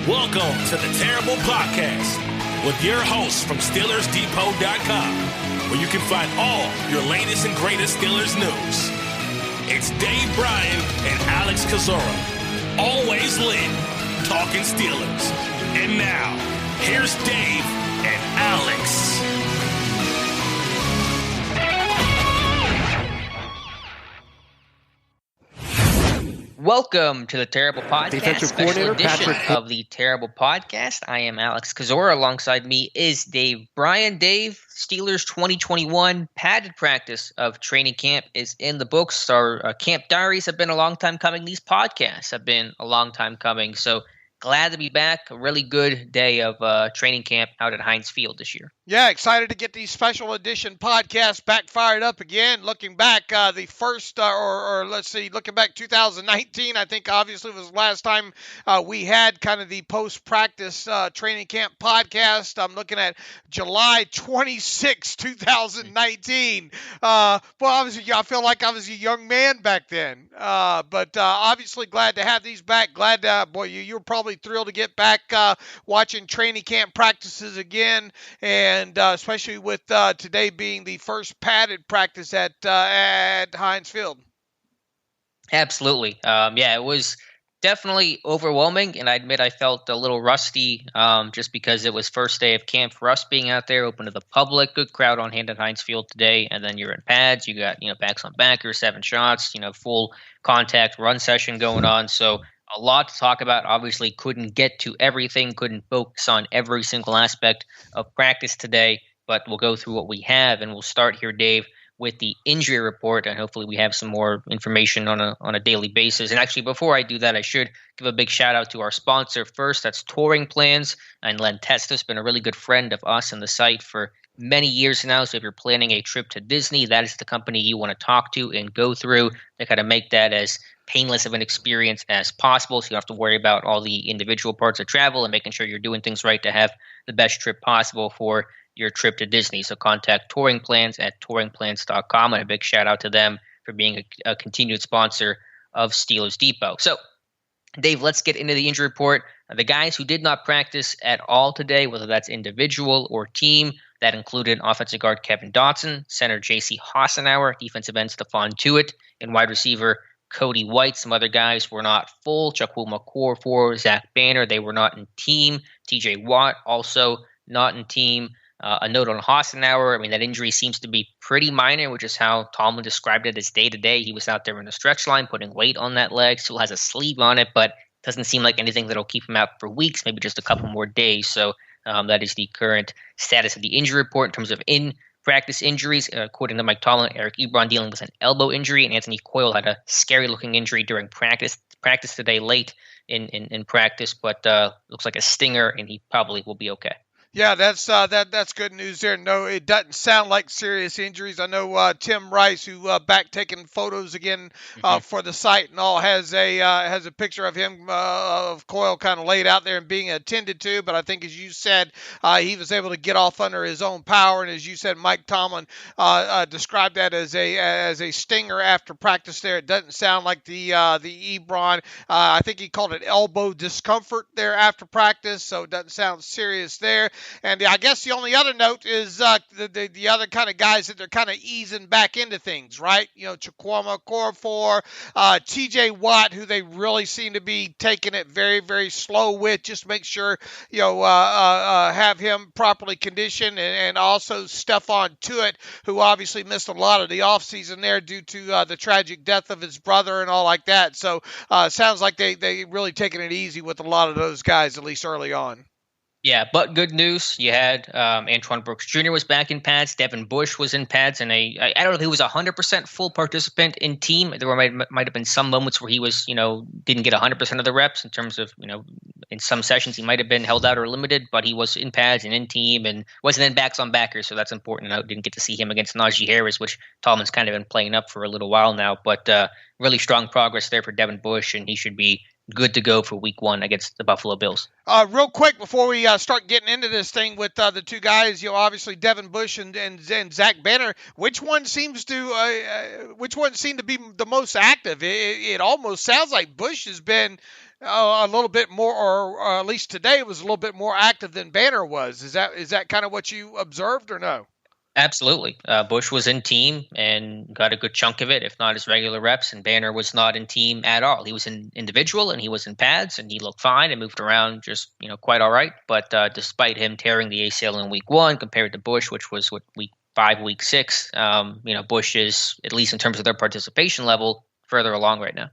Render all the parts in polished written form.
Welcome to the Terrible Podcast with your hosts from SteelersDepot.com, where you can find all your latest and greatest Steelers news. It's Dave Bryan and Alex Kozora, always lit, talking Steelers. And now, here's Dave and Alex. Welcome to the Terrible Podcast, special edition of the Terrible Podcast. I am Alex Kozora. Alongside me is Dave Bryan. Dave, Steelers 2021 padded practice of training camp is in the books. Our camp diaries have been a long time coming. These podcasts have been a long time coming. So glad to be back. A really good day of training camp out at Heinz Field this year. Yeah, excited to get these special edition podcasts back fired up again. Looking back, the first, looking back 2019, I think obviously was the last time we had kind of the post-practice training camp podcast. I'm looking at July 26, 2019. Well, obviously, I feel like I was a young man back then. But obviously glad to have these back. Glad, you're probably thrilled to get back watching training camp practices again. And especially with today being the first padded practice at Heinz Field. Absolutely. It was definitely overwhelming, and I admit I felt a little rusty just because it was first day of camp for us being out there, open to the public. Good crowd on hand at Heinz Field today, and then you're in pads. You got backs on backers, 7 shots, full contact run session going on. So a lot to talk about. Obviously couldn't get to everything, couldn't focus on every single aspect of practice today, but we'll go through what we have, and we'll start here, Dave, with the injury report, and hopefully we have some more information on a daily basis. And actually, before I do that, I should give a big shout out to our sponsor first. That's Touring Plans, and Len Testa's been a really good friend of us and the site for many years now. So if you're planning a trip to Disney, that is the company you want to talk to and go through to kind of make that as painless of an experience as possible, so you don't have to worry about all the individual parts of travel and making sure you're doing things right to have the best trip possible for your trip to Disney. So contact Touring Plans at touringplans.com, and a big shout out to them for being a continued sponsor of Steelers Depot. So, Dave, let's get into the injury report. The guys who did not practice at all today, whether that's individual or team, that included offensive guard Kevin Dotson, center J.C. Hassenauer, defensive end Stephon Tuitt, and wide receiver Cody White. Some other guys were not full. Chukwuma Okorafor, Zach Banner, they were not in team. TJ Watt also not in team. A note on Hassenauer, that injury seems to be pretty minor, which is how Tomlin described it as day-to-day. He was out there in the stretch line, putting weight on that leg, still has a sleeve on it, but doesn't seem like anything that'll keep him out for weeks, maybe just a couple more days. So that is the current status of the injury report in terms of in-practice injuries. According to Mike Tomlin, Eric Ebron dealing with an elbow injury, and Anthony Coyle had a scary-looking injury during practice today, late in practice, but looks like a stinger, and he probably will be okay. Yeah, that's good news there. No, it doesn't sound like serious injuries. I know Tim Rice, who back taking photos again for the site and all, has a picture of him of Coyle kind of laid out there and being attended to. But I think, as you said, he was able to get off under his own power. And as you said, Mike Tomlin described that as a stinger after practice. There, it doesn't sound like the Ebron. I think he called it elbow discomfort there after practice, so it doesn't sound serious there. And I guess the only other note is the other kind of guys that they're kind of easing back into things, right? Chukwuma Okorafor, TJ Watt, who they really seem to be taking it very, very slow with, just make sure, have him properly conditioned. And also Stephon Tuitt, who obviously missed a lot of the offseason there due to the tragic death of his brother and all like that. So sounds like they really taking it easy with a lot of those guys, at least early on. Yeah, but good news. You had Antoine Brooks Jr. was back in pads. Devin Bush was in pads, and I don't know if he was 100% full participant in team. There might have been some moments where he was, didn't get 100% of the reps in terms of, in some sessions he might have been held out or limited, but he was in pads and in team and wasn't in backs on backers, so that's important. I didn't get to see him against Najee Harris, which Tomlin's kind of been playing up for a little while now, but really strong progress there for Devin Bush, and he should be good to go for week 1 against the Buffalo Bills. Real quick before we start getting into this thing with the two guys, obviously Devin Bush and Zach Banner, which one seemed to be the most active? It almost sounds like Bush has been a little bit more, or at least today was a little bit more active than Banner was. Is that kind of what you observed, or no? Absolutely. Bush was in team and got a good chunk of it, if not his regular reps. And Banner was not in team at all. He was in individual and he was in pads and he looked fine and moved around just quite all right. But despite him tearing the ACL in week 1 compared to Bush, which was week 5, week 6, Bush is, at least in terms of their participation level, further along right now.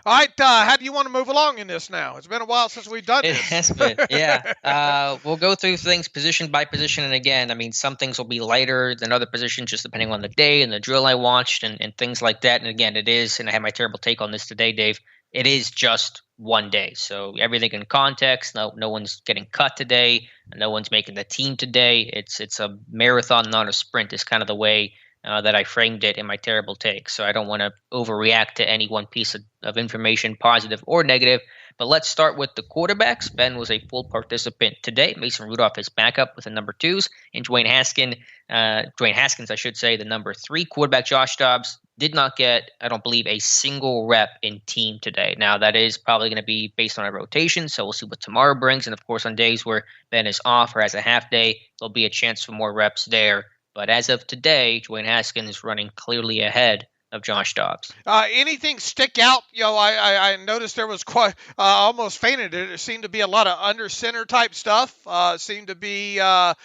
All right, how do you want to move along in this now? It's been a while since we've done this. It has been, yeah. We'll go through things position by position, and again, I mean, some things will be lighter than other positions just depending on the day and the drill I watched and things like that. And again, it is, and I had my terrible take on this today, Dave, it is just one day. So everything in context, no one's getting cut today, no one's making the team today. It's a marathon, not a sprint, is kind of the way that I framed it in my terrible take. So I don't want to overreact to any one piece of information, positive or negative. But let's start with the quarterbacks. Ben was a full participant today. Mason Rudolph is backup with the number 2s. And Dwayne Haskins, I should say, the number 3 quarterback. Josh Dobbs did not get, I don't believe, a single rep in team today. Now, that is probably going to be based on a rotation, so we'll see what tomorrow brings. And, of course, on days where Ben is off or has a half day, there'll be a chance for more reps there. But as of today, Dwayne Haskins is running clearly ahead of Josh Dobbs. Anything stick out? I noticed there was quite, almost fainted. There seemed to be a lot of under center type stuff. Seemed to be, what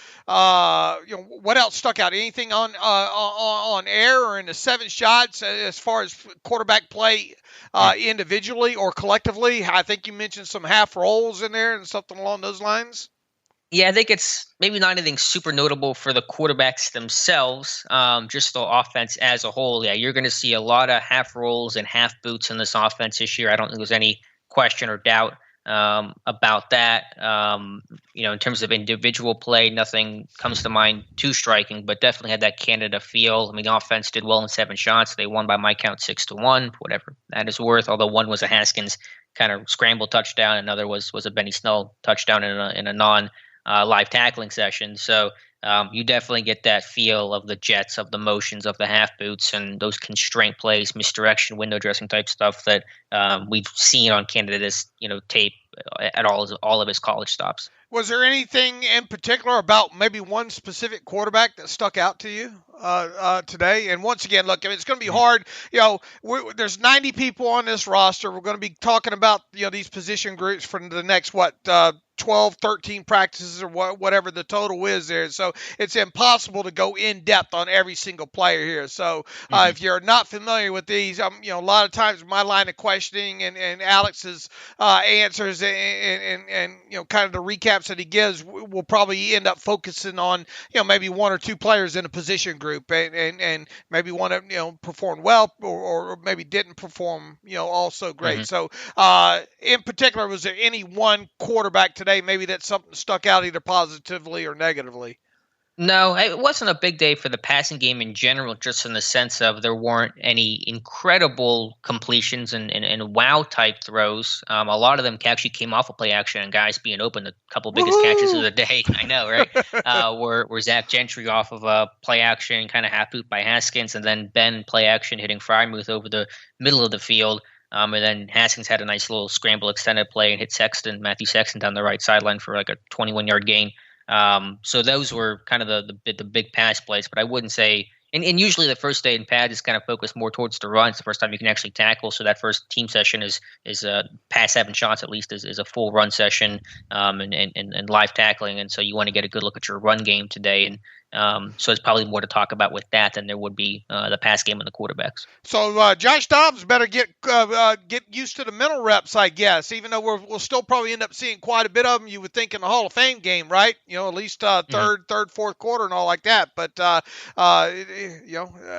else stuck out? Anything on air or in the 7 shots as far as quarterback play individually or collectively? I think you mentioned some half rolls in there and something along those lines. Yeah, I think it's maybe not anything super notable for the quarterbacks themselves, just the offense as a whole. Yeah, you're going to see a lot of half rolls and half boots in this offense this year. I don't think there's any question or doubt about that. In terms of individual play, nothing comes to mind too striking, but definitely had that Canada feel. I mean, the offense did well in 7 shots. They won by my count 6-1, whatever that is worth, although one was a Haskins kind of scramble touchdown. Another was a Benny Snell touchdown in a non live tackling session. So you definitely get that feel of the jets, of the motions, of the half boots, and those constraint plays, misdirection, window dressing type stuff that we've seen on Canada's tape at all of his college stops. Was there anything in particular about maybe one specific quarterback that stuck out to you today? And once again, look, it's going to be hard. There's 90 people on this roster. We're going to be talking about these position groups for the next 12, 13 practices or whatever the total is there. So it's impossible to go in depth on every single player here. So if you're not familiar with these, a lot of times my line of questioning and Alex's answers and kind of the recaps that he gives will probably end up focusing on, maybe 1 or 2 players in a position group and maybe one that, performed well or maybe didn't perform, also great. So in particular, was there any one quarterback today maybe that something stuck out either positively or negatively? No, it wasn't a big day for the passing game in general, just in the sense of there weren't any incredible completions and wow-type throws. A lot of them actually came off of play action and guys being open. The couple biggest catches of the day, I know, right, were Zach Gentry off of a play action, kind of half-boot by Haskins, and then Ben play action hitting Frymouth over the middle of the field. And then Haskins had a nice little scramble extended play and hit Matthew Sexton down the right sideline for like a 21-yard gain. So those were kind of the big pass plays, but I wouldn't say – and usually the first day in pad is kind of focused more towards the run. It's the first time you can actually tackle. So that first team session is past 7 shots at least is a full run session and live tackling. And so you want to get a good look at your run game today. And so it's probably more to talk about with that than there would be the pass game and the quarterbacks. So Josh Dobbs better get used to the mental reps, I guess, even though we'll still probably end up seeing quite a bit of them, you would think, in the Hall of Fame game, right? At least third, fourth quarter and all like that. But,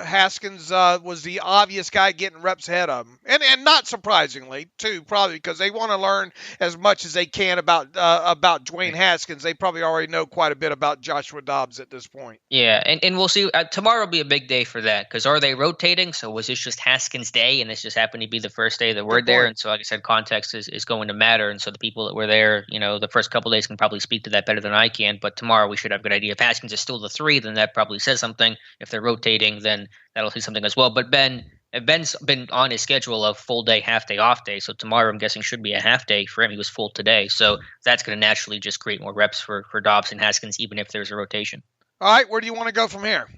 Haskins was the obvious guy getting reps ahead of him. And not surprisingly, too, probably because they want to learn as much as they can about Dwayne Haskins. They probably already know quite a bit about Joshua Dobbs at this point. Yeah, and we'll see. Tomorrow will be a big day for that because are they rotating? So was this just Haskins' day and this just happened to be the first day that we're there? And so, like I said, context is going to matter. And so the people that were there, the first couple of days can probably speak to that better than I can. But tomorrow we should have a good idea. If Haskins is still the 3, then that probably says something. If they're rotating, then that'll say something as well. But Ben, Ben's been on his schedule of full day, half day, off day. So tomorrow, I'm guessing, should be a half day for him. He was full today. So that's going to naturally just create more reps for Dobbs and Haskins, even if there's a rotation. All right, where do you want to go from here?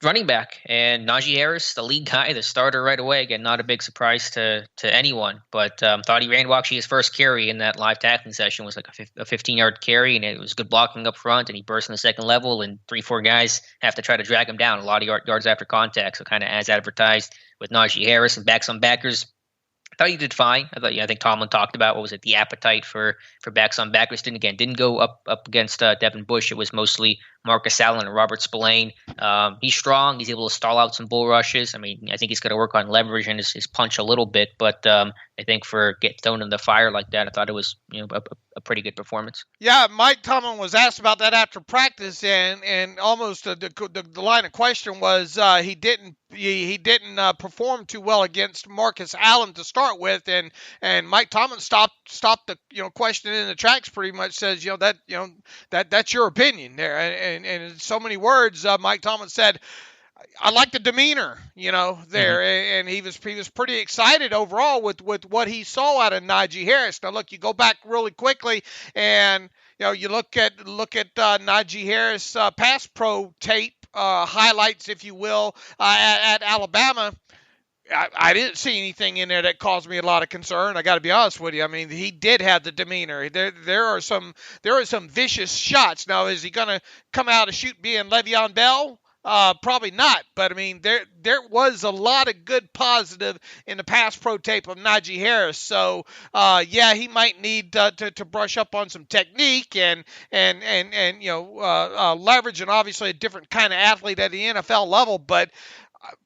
Running back, and Najee Harris, the lead guy, the starter right away. Again, not a big surprise to anyone, but thought he ran well. Actually, his first carry in that live tackling session was like a 15-yard carry, and it was good blocking up front, and he burst in the second level, and 3-4 guys have to try to drag him down a lot of yards after contact, so kind of as advertised with Najee Harris. And backs on backers, I thought he did fine. I think Tomlin talked about, what was it, the appetite for backs on backers. Didn't go up against Devin Bush. It was mostly Marcus Allen and Robert Spillane. He's strong. He's able to stall out some bull rushes. I mean, I think he's going to work on leverage and his punch a little bit, but I think for getting thrown in the fire like that, I thought it was a pretty good performance. Yeah, Mike Tomlin was asked about that after practice, and almost the line of question was he didn't perform too well against Marcus Allen to start with, and Mike Tomlin stopped the question in the tracks, pretty much says that's your opinion there, and in so many words, Mike Tomlin said, I like the demeanor, there, and he was pretty excited overall with what he saw out of Najee Harris. Now, look, you go back really quickly, and you look at Najee Harris pass pro tape highlights, if you will, at Alabama. I didn't see anything in there that caused me a lot of concern. I got to be honest with you. I mean, he did have the demeanor. There are some vicious shots. Now, is he going to come out and shoot being Le'Veon Bell? Probably not. But I mean, there was a lot of good positive in the pass pro tape of Najee Harris. So yeah, he might need to brush up on some technique and leverage, and obviously a different kind of athlete at the NFL level. But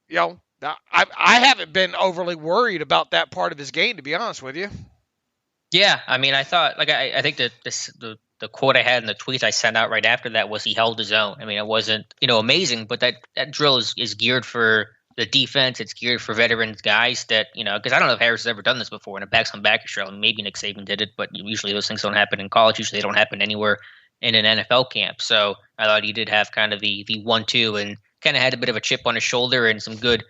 I haven't been overly worried about that part of his game, to be honest with you. Yeah, I mean, I thought, I think that the quote I had in the tweet I sent out right after that was he held his own. I mean, it wasn't amazing, but that drill is geared for the defense. It's geared for veteran guys that because I don't know if Harris has ever done this before in a backs on backers drill. Maybe Nick Saban did it, but usually those things don't happen in college. Usually they don't happen anywhere in an NFL camp. So I thought he did have kind of the 1-2 and kind of had a bit of a chip on his shoulder and some good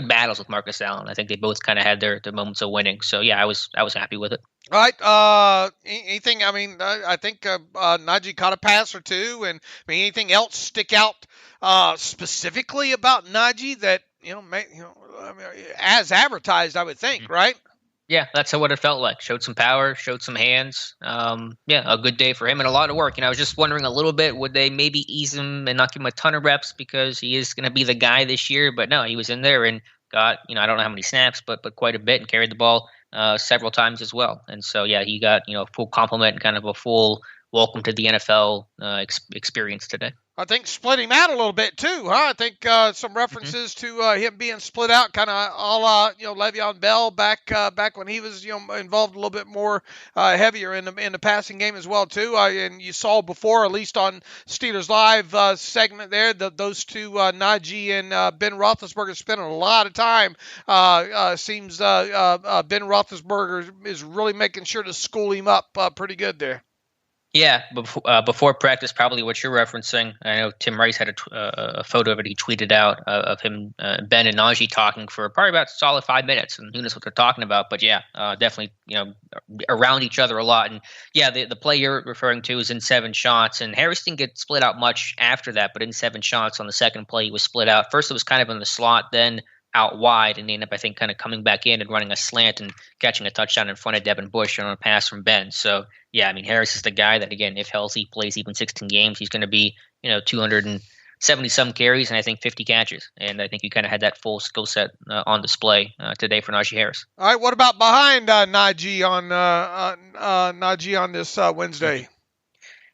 battles with Marcus Allen. I think they both kind of had their moments of winning. So yeah, I was happy with it. All right. Anything? I mean, I think Najee caught a pass or two, and I mean, anything else stick out specifically about Najee that as advertised? I would think, right? Yeah, that's what it felt like. Showed some power, showed some hands. Yeah, a good day for him and a lot of work. I was just wondering a little bit, would they maybe ease him and not give him a ton of reps because he is going to be the guy this year? But no, he was in there and got, I don't know how many snaps, but quite a bit, and carried the ball several times as well. And so, yeah, he got, full compliment and kind of a full welcome to the NFL experience today. I think split him out a little bit too, huh? I think some references to him being split out, kind of a la Le'Veon Bell back when he was involved a little bit more heavier in the passing game as well too. And you saw before, at least on Steelers Live segment there, those two Najee and Ben Roethlisberger spending a lot of time. Seems Ben Roethlisberger is really making sure to school him up pretty good there. Yeah, before practice, probably what you're referencing. I know Tim Rice had a photo of it he tweeted out of him, Ben and Najee talking for probably about a solid 5 minutes, and who knows what they're talking about. But yeah, definitely around each other a lot. And yeah, the play you're referring to is in 7 shots, and Harris didn't get split out much after that, but in 7 shots on the second play he was split out. First it was kind of in the slot, then out wide, and they ended up, I think, kind of coming back in and running a slant and catching a touchdown in front of Devin Bush on a pass from Ben. So, yeah, I mean, Harris is the guy that, again, if healthy, plays even 16 games, he's going to be, 270-some carries and I think 50 catches. And I think you kind of had that full skill set on display today for Najee Harris. All right, what about behind Najee on this Wednesday?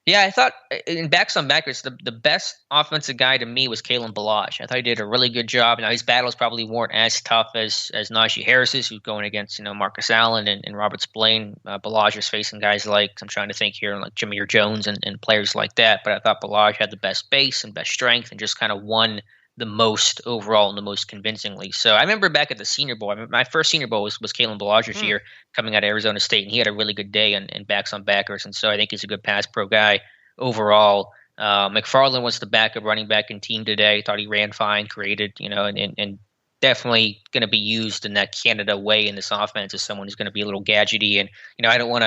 Yeah, I thought in backs on backers, the best offensive guy to me was Kalen Ballage. I thought he did a really good job. Now, his battles probably weren't as tough as Najee Harris's, who's going against, Marcus Allen and Robert Spillane. Ballage is facing guys like, I'm trying to think here, like Jameer Jones and players like that. But I thought Ballage had the best base and best strength and just kind of won the most overall and the most convincingly. So I remember back at the Senior Bowl, my first Senior Bowl was Kalen Ballage's year coming out of Arizona State, and he had a really good day in backs on backers, and so I think he's a good pass pro guy overall. McFarland was the backup running back in team today. Thought he ran fine, created, and definitely going to be used in that Canada way in this offense as someone who's going to be a little gadgety. And, I don't want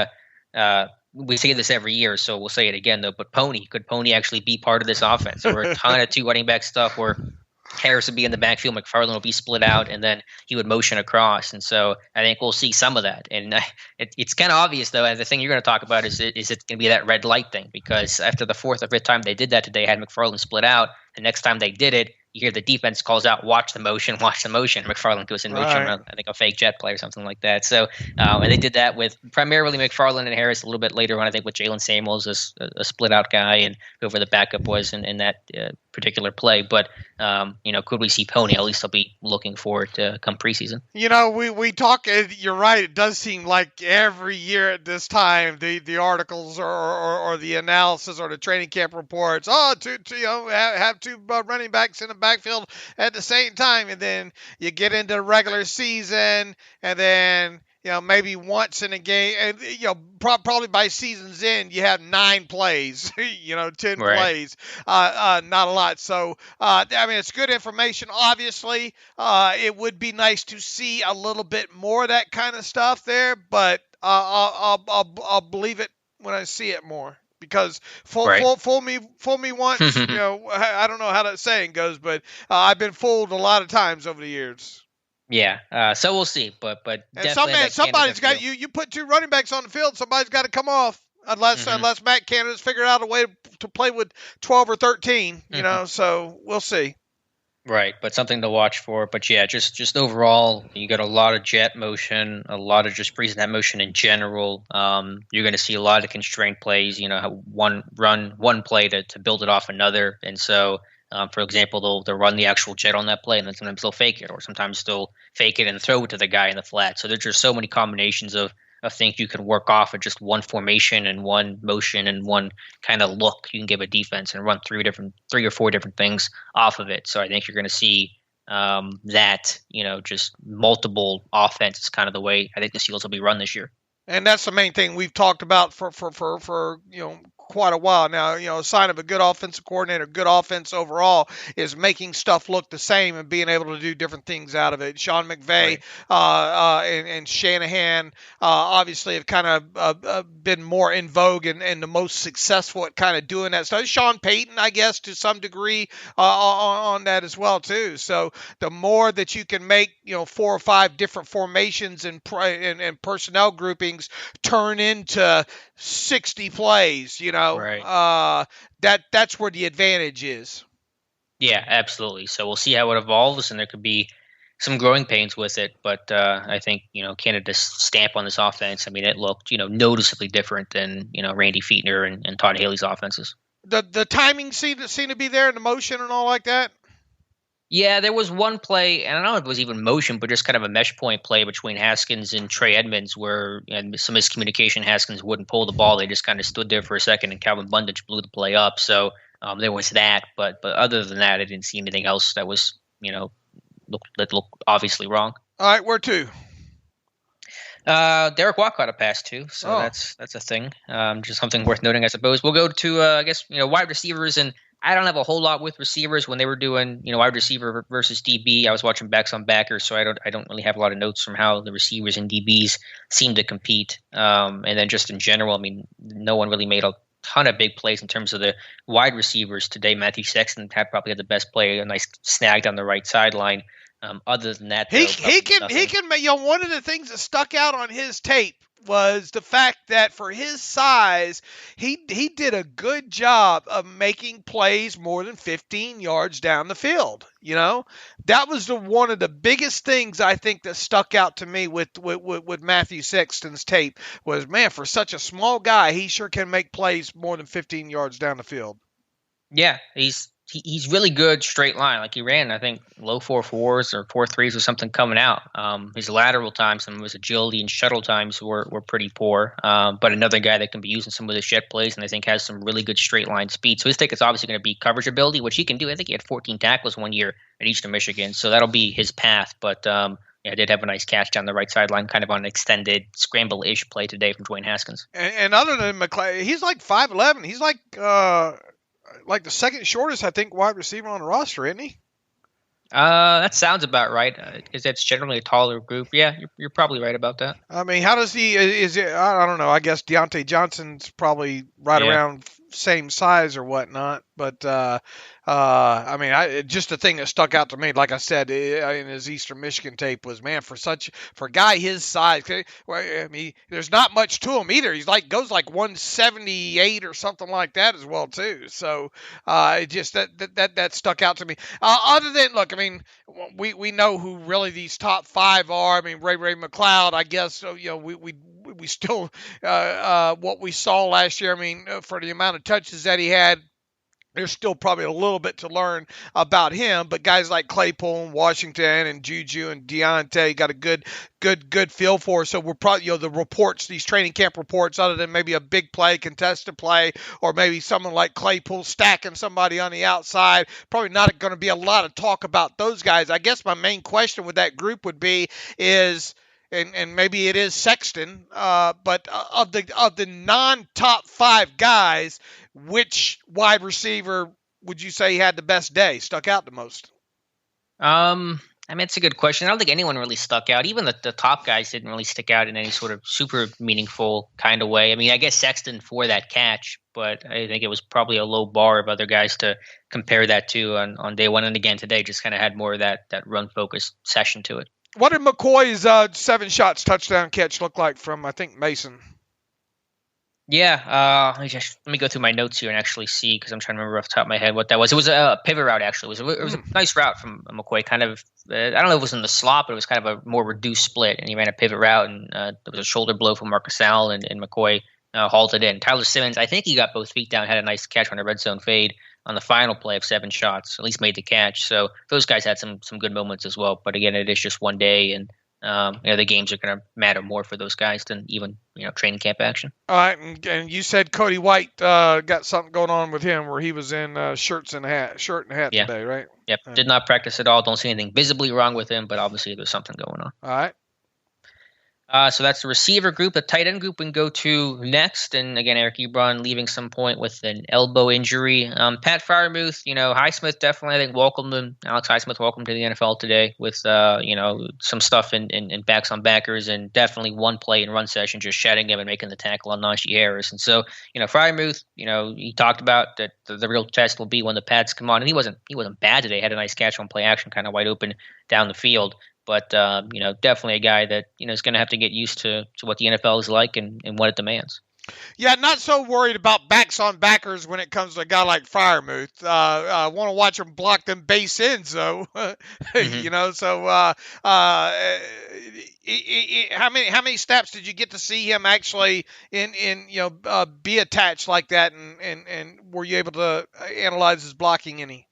to we say this every year, so we'll say it again, though. But could Pony actually be part of this offense? Or a ton of 2 running back stuff where Harris would be in the backfield, McFarland would be split out, and then he would motion across. And so I think we'll see some of that. And it's kind of obvious, though, the thing you're going to talk about is it going to be that red light thing? Because after the 4th or 5th time they did that today, had McFarland split out. The next time they did it, you hear the defense calls out, watch the motion. McFarland goes in motion, I think a fake jet play or something like that. So, and they did that with primarily McFarland and Harris a little bit later on, I think, with Jalen Samuels, a split out guy, and whoever the backup was in that particular play. But, could we see Pony? At least I'll be looking forward to come preseason. We talk, you're right, it does seem like every year at this time, the articles or the analysis or the training camp reports, have 2 running backs in the backfield at the same time, and then you get into the regular season, and then maybe once in a game, and probably by season's end you have 9 plays, 10 plays, not a lot. So it's good information. Obviously, it would be nice to see a little bit more of that kind of stuff there, but I'll believe it when I see it more. Because fool me once, I don't know how that saying goes, but I've been fooled a lot of times over the years. Yeah, so we'll see, but somebody's got you put 2 running backs on the field, somebody's got to come off unless Matt Canada's figured out a way to play with 12 or 13, so we'll see. Right, but something to watch for. But yeah, just overall, you got a lot of jet motion, a lot of just freezing that motion in general. You're going to see a lot of constrained plays. One play to build it off another, and so. For example, they'll run the actual jet on that play, and then sometimes they'll fake it, or sometimes they'll fake it and throw it to the guy in the flat. So there's just so many combinations of things you can work off of just one formation and one motion and one kind of look you can give a defense and run 3 or 4 different things off of it. So I think you're going to see that, just multiple offenses, kind of the way I think the Steelers will be run this year. And that's the main thing we've talked about for quite a while now. A sign of a good offensive coordinator, good offense overall, is making stuff look the same and being able to do different things out of it. Sean McVay and Shanahan obviously have kind of been more in vogue and the most successful at kind of doing that stuff. Sean Payton, I guess, to some degree on that as well too. So the more that you can make 4 or 5 different formations and personnel groupings turn into 60 plays, that's where the advantage is. Yeah, absolutely. So we'll see how it evolves, and there could be some growing pains with it. But I think, Canada's stamp on this offense, it looked, noticeably different than, Randy Fichtner and Todd Haley's offenses. The timing seemed to be there, and the motion and all like that. Yeah, there was one play, and I don't know if it was even motion, but just kind of a mesh point play between Haskins and Trey Edmonds where some miscommunication. Haskins wouldn't pull the ball. They just kind of stood there for a second, and Calvin Bundage blew the play up. So there was that. But other than that, I didn't see anything else that was, looked obviously wrong. All right, where to? Derek Watt caught a pass too, so that's a thing. Just something worth noting, I suppose. We'll go to wide receivers, and I don't have a whole lot with receivers when they were doing wide receiver versus DB. I was watching backs on backers, so I don't really have a lot of notes from how the receivers and DBs seem to compete. And then just in general, no one really made a ton of big plays in terms of the wide receivers today. Matthew Sexton probably had the best play, a nice snag down the right sideline. Other than that, he can one of the things that stuck out on his tape was the fact that for his size, he did a good job of making plays more than 15 yards down the field. That was one of the biggest things I think that stuck out to me with Matthew Sexton's tape was, man, for such a small guy, he sure can make plays more than 15 yards down the field. Yeah, he's really good straight line. Like he ran, I think, low 4.4s or 4.3s or something coming out. His lateral times, some of his agility and shuttle times were pretty poor. But another guy that can be using some of the jet plays and I think has some really good straight line speed. So his take is obviously going to be coverage ability, which he can do. I think he had 14 tackles one year at Eastern Michigan. So that'll be his path. But I did have a nice catch down the right sideline, kind of on an extended scramble-ish play today from Dwayne Haskins. And other than McClay, he's like 5'11". He's like the second shortest, I think, wide receiver on the roster, isn't he? That sounds about right, because that's generally a taller group. Yeah, you're probably right about that. I mean, how does he? Is it? I don't know. I guess Deontay Johnson's probably right Yeah. around same size or whatnot. But I mean, just the thing that stuck out to me, like I said in his Eastern Michigan tape, was man for a guy his size. I mean, there's not much to him either. He's goes like 178 or something like that as well too. So it just that stuck out to me. Other than look, I mean, we know who really these top five are. I mean, Ray McLeod, I guess. So we still what we saw last year. I mean, for the amount of touches that he had, there's still probably a little bit to learn about him, but guys like Claypool and Washington and Juju and Deontay got a good feel for. So we're probably, the reports, these training camp reports, other than maybe a big play, contested play, or maybe someone like Claypool stacking somebody on the outside, probably not going to be a lot of talk about those guys. I guess my main question with that group would be is, and maybe it is Sexton, but of the non-top five guys, which wide receiver would you say had the best day, stuck out the most? I mean, it's a good question. I don't think anyone really stuck out. Even the top guys didn't really stick out in any sort of super meaningful kind of way. I mean, I guess Sexton for that catch, but I think it was probably a low bar of other guys to compare that to on day one. And again, today just kind of had more of that run-focused session to it. What did McCoy's 7 shots touchdown catch look like from, I think, Mason? Yeah, let me go through my notes here and actually see, because I'm trying to remember off the top of my head what that was. It was a pivot route, actually. It was a nice route from McCoy. Kind of, I don't know if it was in the slot, but it was kind of a more reduced split, and he ran a pivot route, and there was a shoulder blow from Marcus Allen, and McCoy hauled it in. Tyler Simmons, I think he got both feet down, had a nice catch on a red zone fade on the final play of 7 shots, at least made the catch. So those guys had some good moments as well. But again, it is just one day, and the games are going to matter more for those guys than even training camp action. All right, and you said Cody White got something going on with him where he was in shirt and hat today, right? Yep, did not practice at all. Don't see anything visibly wrong with him, but obviously there's something going on. All right. So that's the receiver group. The tight end group we can go to next. And again, Eric Ebron leaving some point with an elbow injury. Pat Freiermuth, Highsmith definitely, I think, welcomed him. Alex Highsmith welcomed to the NFL today with, some stuff in backs on backers, and definitely one play in run session, just shedding him and making the tackle on Najee Harris. And so, Freiermuth, he talked about that the real test will be when the pads come on. And he wasn't bad today. Had a nice catch on play action, kind of wide open down the field. But, definitely a guy that, is going to have to get used to what the NFL is like and what it demands. Yeah, not so worried about backs on backers when it comes to a guy like Freiermuth. I want to watch him block them base ends, though. So how many snaps did you get to see him actually be attached like that, and were you able to analyze his blocking any?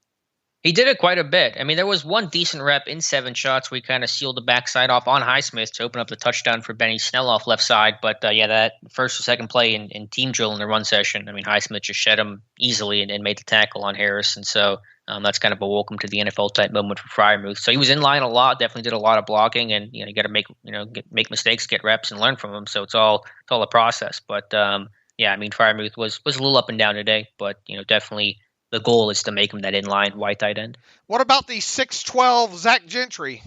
He did it quite a bit. I mean, there was one decent rep in 7 shots where he kind of sealed the backside off on Highsmith to open up the touchdown for Benny Snell off left side. But, that first or second play in team drill in the run session, I mean, Highsmith just shed him easily and made the tackle on Harris. And so that's kind of a welcome to the NFL type moment for Freiermuth. So he was in line a lot, definitely did a lot of blocking, and, you got to make mistakes, get reps, and learn from them. So it's all a process. But, Freiermuth was a little up and down today, but, definitely – the goal is to make him that inline wide tight end. What about the 6'12" Zach Gentry?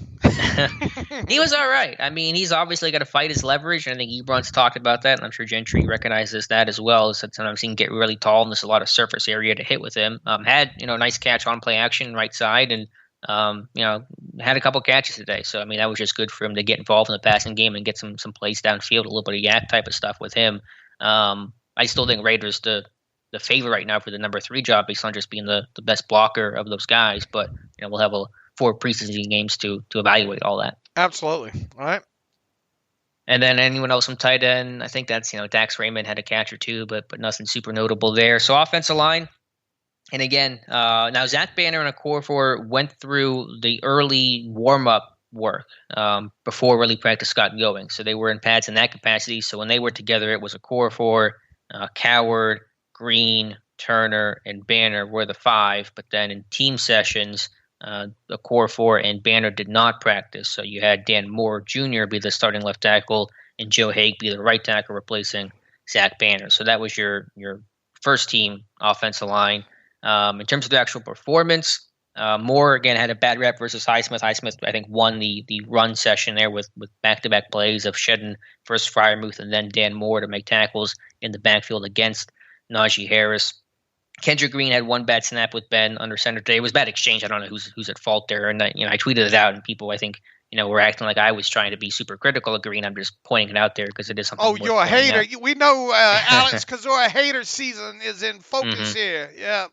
He was all right. I mean, he's obviously got to fight his leverage, and I think Ebron's talked about that, and I'm sure Gentry recognizes that as well. So sometimes he can get really tall, and there's a lot of surface area to hit with him. Had a nice catch on play action right side, and had a couple catches today. So I mean, that was just good for him to get involved in the passing game and get some plays downfield, a little bit of yak type of stuff with him. I still think Raiders the favorite right now for the number 3 job based on just being the best blocker of those guys. But, we'll have 4 preseason games to evaluate all that. Absolutely. All right. And then anyone else from tight end, I think that's, Dax Raymond had a catch or 2, but nothing super notable there. So offensive line. And again, now Zach Banner and Okorafor went through the early warm-up work before really practice got going. So they were in pads in that capacity. So when they were together, it was Okorafor, Coward, Green, Turner, and Banner were the 5, but then in team sessions, Okorafor and Banner did not practice. So you had Dan Moore Jr. be the starting left tackle and Joe Haig be the right tackle replacing Zach Banner. So that was your first team offensive line. In terms of the actual performance, Moore, again, had a bad rep versus Highsmith. Highsmith, I think, won the run session there with back-to-back plays of shedding first Freiermuth and then Dan Moore to make tackles in the backfield against Najee Harris. Kendrick Green had one bad snap with Ben under center today. It was bad exchange. I don't know who's at fault there. And I tweeted it out, and people, I think, were acting like I was trying to be super critical of Green. I'm just pointing it out there because it is something. Oh, you're a hater. We know Alex Kozora hater season is in focus here. Yeah.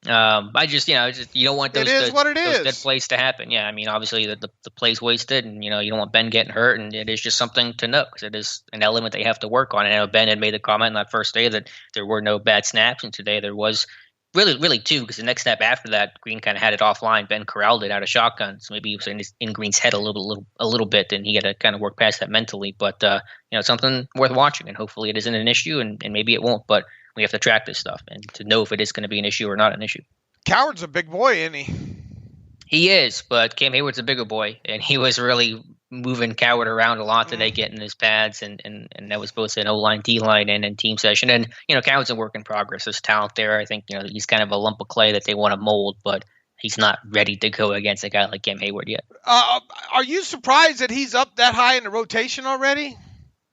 I just, you don't want those dead plays to happen. Yeah, I mean, obviously the play's wasted, and you don't want Ben getting hurt, and it is just something to note because it is an element they have to work on. And I know Ben had made the comment on that first day that there were no bad snaps, and today there was really two, because the next snap after that, Green kind of had it offline. Ben corralled it out of shotgun, so maybe it was in Green's head a little bit, and he had to kind of work past that mentally. But it's something worth watching, and hopefully it isn't an issue, and maybe it won't, but we have to track this stuff and to know if it is going to be an issue or not an issue. Coward's a big boy, isn't he? He is, but Cam Hayward's a bigger boy, and he was really moving Coward around a lot today, getting his pads, and that was both an O-line, D-line, and in team session. And, Coward's a work in progress. There's talent there. I think, he's kind of a lump of clay that they want to mold, but he's not ready to go against a guy like Cam Hayward yet. Are you surprised that he's up that high in the rotation already?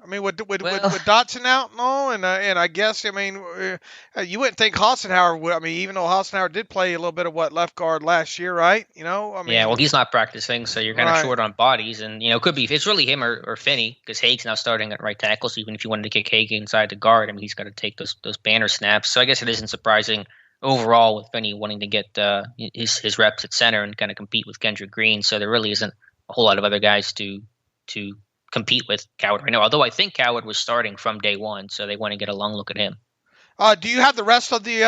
I mean, with Dotson out and all, and I guess, you wouldn't think Hassenauer would. I mean, even though Hassenauer did play a little bit of left guard last year, right? Yeah, well, he's not practicing, so you're kind of short on bodies, and it could be if it's really him or Finney, because Haig's now starting at right tackle. So even if you wanted to kick Haig inside the guard, he's got to take those banner snaps. So I guess it isn't surprising overall with Finney wanting to get his reps at center and kind of compete with Kendrick Green. So there really isn't a whole lot of other guys to compete with Coward right now, although I think Coward was starting from day one, so they want to get a long look at him. Do you have the rest of the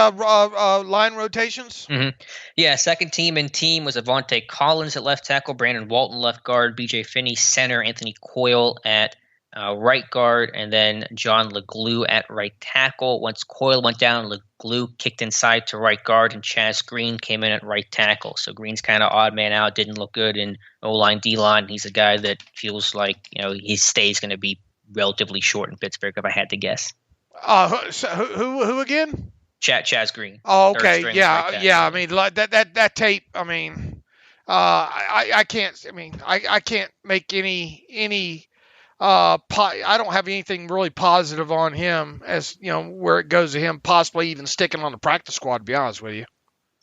line rotations? Mm-hmm. Yeah, second team and team was Avante Collins at left tackle, Brandon Walton left guard, BJ Finney center, Anthony Coyle at right guard, and then John LeGlue at right tackle. Once Coyle went down, LeGlue kicked inside to right guard, and Chaz Green came in at right tackle. So Green's kind of odd man out, didn't look good in O-line, D-line. He's a guy that feels like his stay is going to be relatively short in Pittsburgh, if I had to guess. So who again? Chaz Green. Oh, okay, yeah. I mean, that tape. I mean, I can't. I mean, I can't make any. I don't have anything really positive on him as where it goes to him possibly even sticking on the practice squad, to be honest with you.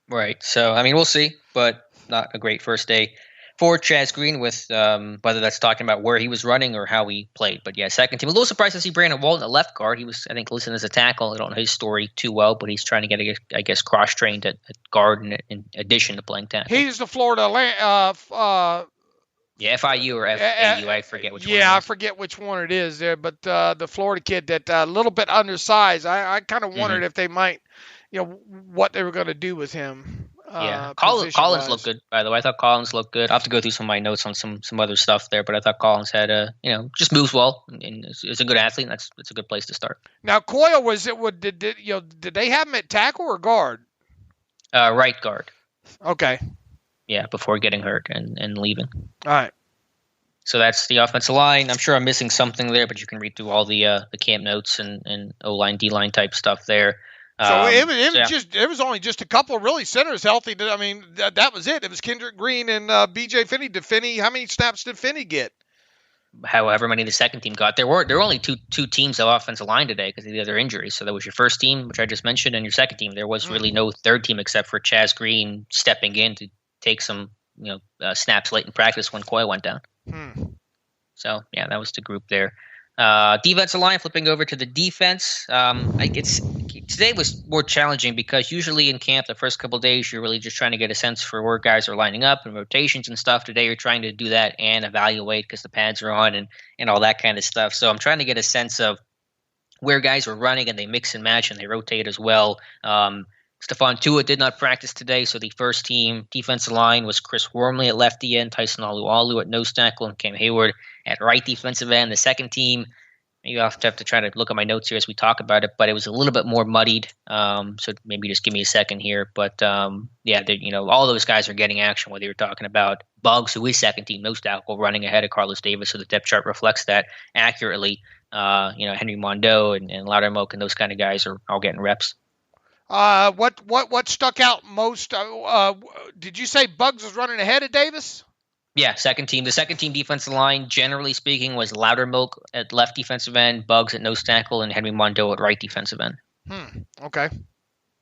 Right. So I mean, we'll see, but not a great first day for Chaz Green with whether that's talking about where he was running or how he played. But yeah, second team. A little surprised to see Brandon Walton at left guard. He was, I think, listed as a tackle. I don't know his story too well, but he's trying to get, I guess, cross-trained at guard in addition to playing tackle. He's the Florida yeah, FIU or FAU, I forget which one. Yeah, I forget which one it is there, but the Florida kid that a little bit undersized. I kind of wondered if they might, what they were going to do with him. Yeah, Collins looked good, by the way. I thought Collins looked good. I'll have to go through some of my notes on some other stuff there, but I thought Collins had just moves well and is a good athlete. And it's a good place to start. Now Coyle did they have him at tackle or guard? Right guard. Okay. Yeah, before getting hurt and leaving. All right. So that's the offensive line. I'm sure I'm missing something there, but you can read through all the camp notes and O-line, D-line type stuff there. So it was only just a couple of really centers healthy. I mean, that was it. It was Kendrick Green and BJ Finney. How many snaps did Finney get? However many the second team got. There were only two teams of offensive line today because of the other injuries. So that was your first team, which I just mentioned, and your second team. There was really no third team except for Chaz Green stepping in to take some snaps late in practice when Coyle went down. So yeah, that was the group there. Defensive line, flipping over to the defense. Today was more challenging because usually in camp the first couple of days you're really just trying to get a sense for where guys are lining up and rotations and stuff. Today you're trying to do that and evaluate because the pads are on and all that kind of stuff. So I'm trying to get a sense of where guys are running and they mix and match and they rotate as well. Stephon Tuitt did not practice today, so the first team defensive line was Chris Wormley at lefty end, Tyson Alualu at nose tackle, and Cam Hayward at right defensive end. The second team, maybe I'll have to try to look at my notes here as we talk about it, but it was a little bit more muddied, so maybe just give me a second here. But, all those guys are getting action, whether you're talking about Buggs, who is second team nose tackle, running ahead of Carlos Davis, so the depth chart reflects that accurately. Henry Mondeau and Loudermilk and those kind of guys are all getting reps. What stuck out most? Did you say Bugs was running ahead of Davis? Yeah, second team. The second team defensive line, generally speaking, was Loudermilk at left defensive end, Bugs at nose tackle, and Henry Mondo at right defensive end. Okay.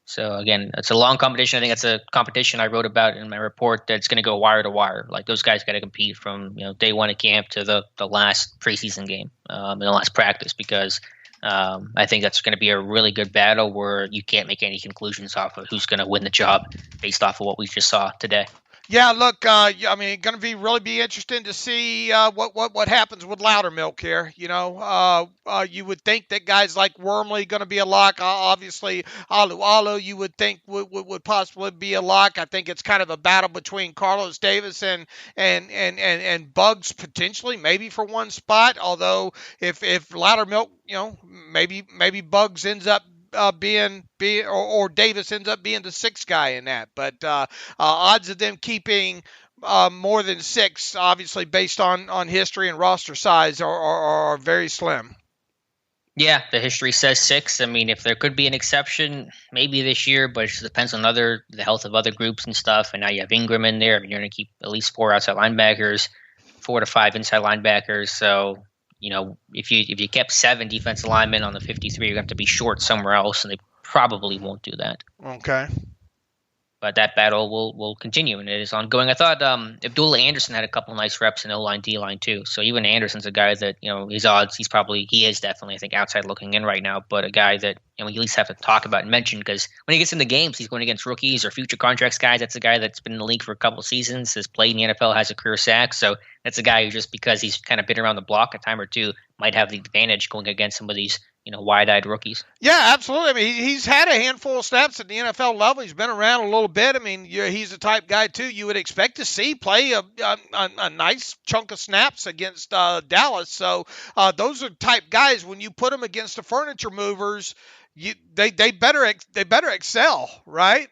So again, it's a long competition. I think it's a competition I wrote about in my report that's going to go wire to wire. Like those guys got to compete from day one of camp to the last preseason game, and the last practice, because I think that's going to be a really good battle where you can't make any conclusions off of who's going to win the job based off of what we just saw today. Yeah, look, I mean, going to really be interesting to see what happens with Loudermilk here. You would think that guys like Wormley going to be a lock. Obviously, Alu you would think would possibly be a lock. I think it's kind of a battle between Carlos Davis and Bugs potentially, maybe for one spot. Although if Loudermilk, maybe Bugs ends up being or Davis ends up being the sixth guy in that. But odds of them keeping more than six, obviously based on history and roster size, are very slim. Yeah, the history says six. I mean, if there could be an exception, maybe this year, but it just depends on the health of other groups and stuff. And now you have Ingram in there. I mean, you're going to keep at least 4 outside linebackers, 4 to 5 inside linebackers. So if you kept 7 defensive linemen on the 53, you're going to have to be short somewhere else, and they probably won't do that. Okay. But that battle will continue, and it is ongoing. I thought Abdullah Anderson had a couple nice reps in O-line, D-line too. So even Anderson's a guy that, his odds, he is definitely, I think, outside looking in right now, but a guy that you at least have to talk about and mention, because when he gets into games, he's going against rookies or future contracts guys. That's a guy that's been in the league for a couple of seasons, has played in the NFL, has a career sack. So that's a guy who, just because he's kind of been around the block a time or two, might have the advantage going against some of these wide-eyed rookies. Yeah, absolutely. I mean, he's had a handful of snaps at the NFL level. He's been around a little bit. I mean, he's the type guy, too, you would expect to see play a nice chunk of snaps against Dallas. So those are type guys, when you put them against the furniture movers, they better excel, right?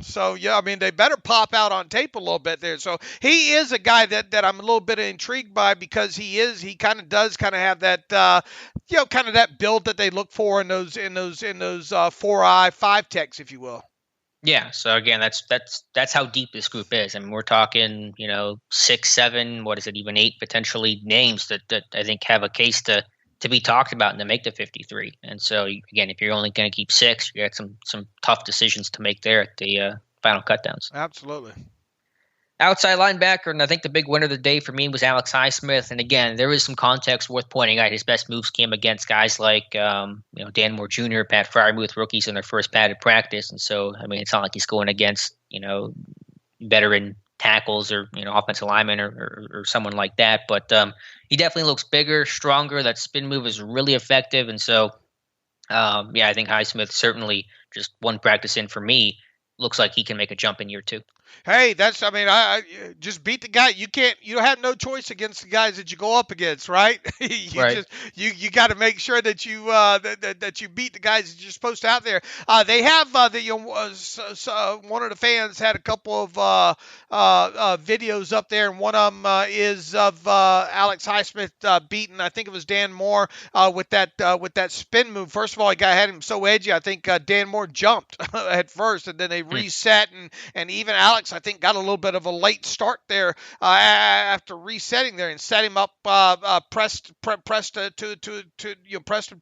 So yeah, I mean, they better pop out on tape a little bit there. So he is a guy that I'm a little bit intrigued by, because he kind of does have that kind of that build that they look for in those 4-eye 5 techs, if you will. Yeah. So again, that's how deep this group is. I mean, we're talking 6, 7, what is it, even 8 potentially names that I think have a case to be talked about and to make the 53. And so, again, if you're only going to keep 6, you got some tough decisions to make there at the final cutdowns. Absolutely. Outside linebacker, and I think the big winner of the day for me was Alex Highsmith. And again, there is some context worth pointing out. His best moves came against guys like Dan Moore Jr., Pat Fryermuth, rookies in their first padded practice. And so, I mean, it's not like he's going against veteran tackles or offensive linemen or someone like that, but he definitely looks bigger, stronger. That spin move is really effective, and so I think Highsmith, certainly just one practice in for me, looks like he can make a jump in year 2. Hey, I just beat the guy. You have no choice against the guys that you go up against, right? Right. You got to make sure that you that you beat the guys that you're supposed to out there. They have one of the fans had a couple of videos up there, and one of them is of Alex Highsmith beating, I think it was Dan Moore, with that spin move. First of all, he had him so edgy. I think Dan Moore jumped at first, and then they reset, and even Alex, I think, got a little bit of a late start there after resetting there, and set him up, pressed him to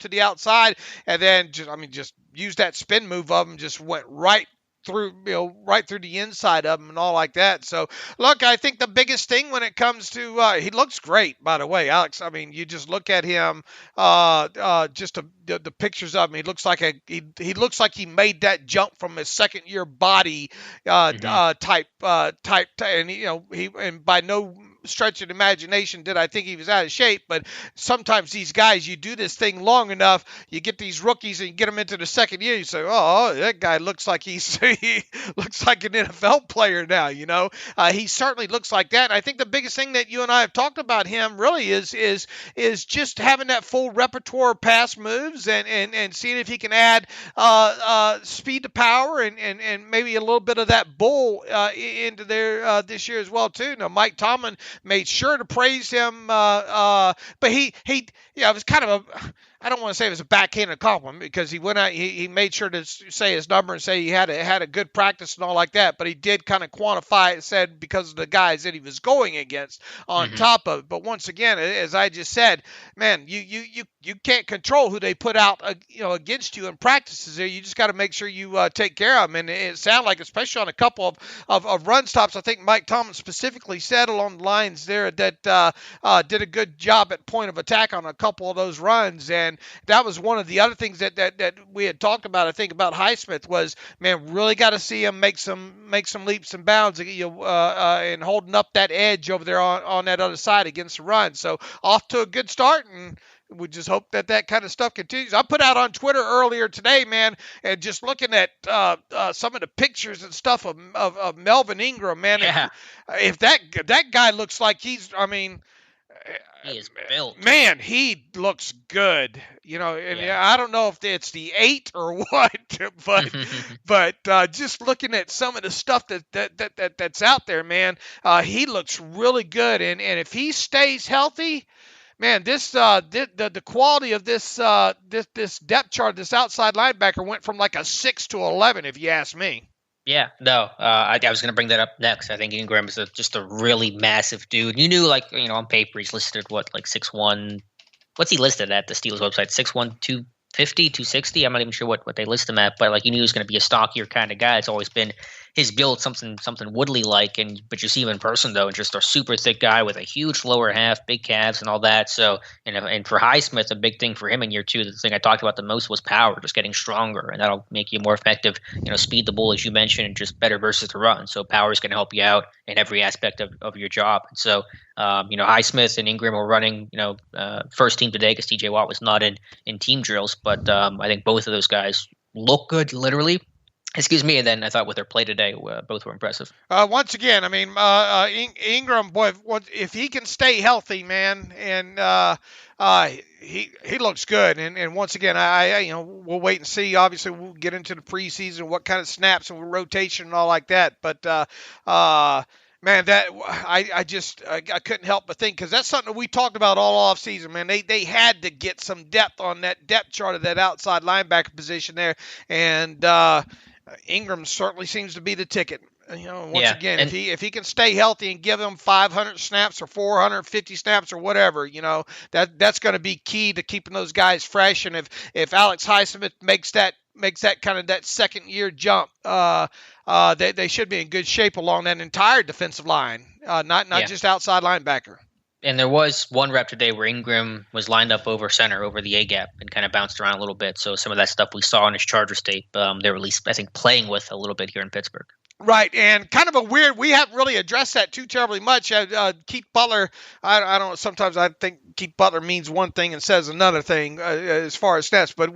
the outside, and then just used that spin move of him, just went right through the inside of him and all like that. So look, I think the biggest thing when it comes to he looks great, by the way, Alex. I mean, you just look at him, just the pictures of him. He looks like he looks like he made that jump from his second year body type, and and by no stretch of imagination did I think he was out of shape, but sometimes these guys, you do this thing long enough, you get these rookies and you get them into the second year, you say, oh, that guy looks like he looks like an NFL player now. He certainly looks like that. And I think the biggest thing that you and I have talked about him really is just having that full repertoire of pass moves and seeing if he can add speed to power and maybe a little bit of that bull into there this year as well too. Now, Mike Tomlin made sure to praise him, but it was kind of I don't want to say it was a backhanded compliment because he went out, he made sure to say his number and say he had a good practice and all like that, but he did kind of quantify it, said because of the guys that he was going against on top of it. But once again, as I just said, man, you can't control who they put out, against you in practices there. You just got to make sure you take care of them. And it sounded like, especially on a couple of run stops, I think Mike Tomlin specifically said along the lines there that did a good job at point of attack on a couple of those runs. And that was one of the other things that we had talked about, I think, about Highsmith was, man, really got to see him make some leaps and bounds, and holding up that edge over there on that other side against the run. So off to a good start, and we just hope that kind of stuff continues. I put out on Twitter earlier today, man, and just looking at some of the pictures and stuff of Melvin Ingram, man. Yeah. If that guy looks like he is built. Man, he looks good. And I don't know if it's the 8 or what, but just looking at some of the stuff that's out there, man, he looks really good. And if he stays healthy, man, the quality of this depth chart, this outside linebacker went from like a 6 to 11, if you ask me. Yeah, no, I was going to bring that up next. I think Ingram is just a really massive dude. You knew, on paper, he's listed at what, like 6'1". What's he listed at the Steelers website? 6'1", 250, 260? I'm not even sure what they list him at, but you knew he was going to be a stockier kind of guy. It's always been his build, something Woodley-like, but you see him in person, though, and just a super thick guy with a huge lower half, big calves and all that. So, and for Highsmith, a big thing for him in year 2, the thing I talked about the most was power, just getting stronger, and that'll make you more effective, speed the ball, as you mentioned, and just better versus the run. So power is going to help you out in every aspect of your job. And so, Highsmith and Ingram were running, first team today because TJ Watt was not in team drills, but I think both of those guys look good, literally. Excuse me, and then I thought with their play today, both were impressive. Once again, I mean, Ingram, boy, if he can stay healthy, man, and he looks good. And once again, we'll wait and see. Obviously, we'll get into the preseason, what kind of snaps and rotation and all like that. But man, that I couldn't help but think, because that's something that we talked about all off season, man. They had to get some depth on that depth chart of that outside linebacker position there, and Ingram certainly seems to be the ticket. Once again, if he can stay healthy and give them 500 snaps or 450 snaps or whatever, that's going to be key to keeping those guys fresh. And if Alex Highsmith makes that kind of that second year jump, they should be in good shape along that entire defensive line, not just outside linebacker. And there was one rep today where Ingram was lined up over center, over the A-gap, and kind of bounced around a little bit. So some of that stuff we saw in his Chargers tape, they were at least, I think, playing with a little bit here in Pittsburgh. Right, and kind of a weird, we haven't really addressed that too terribly much. Keith Butler, I don't know, sometimes I think Keith Butler means one thing and says another thing as far as stats, but